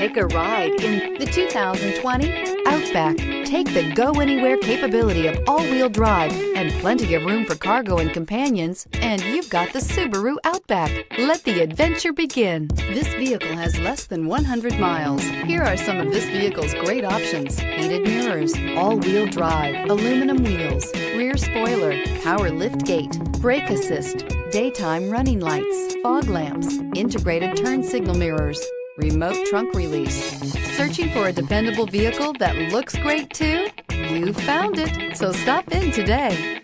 Take a ride in the 2020 Outback. Take the go-anywhere capability of all-wheel drive and plenty of room for cargo and companions, and you've got the Subaru Outback. Let the adventure begin. This vehicle has less than 100 miles. Here are some of this vehicle's great options: heated mirrors, all-wheel drive, aluminum wheels, rear spoiler, power liftgate, brake assist, daytime running lights, fog lamps, integrated turn signal mirrors, remote trunk release. Searching for a dependable vehicle that looks great too? You found it, so stop in today.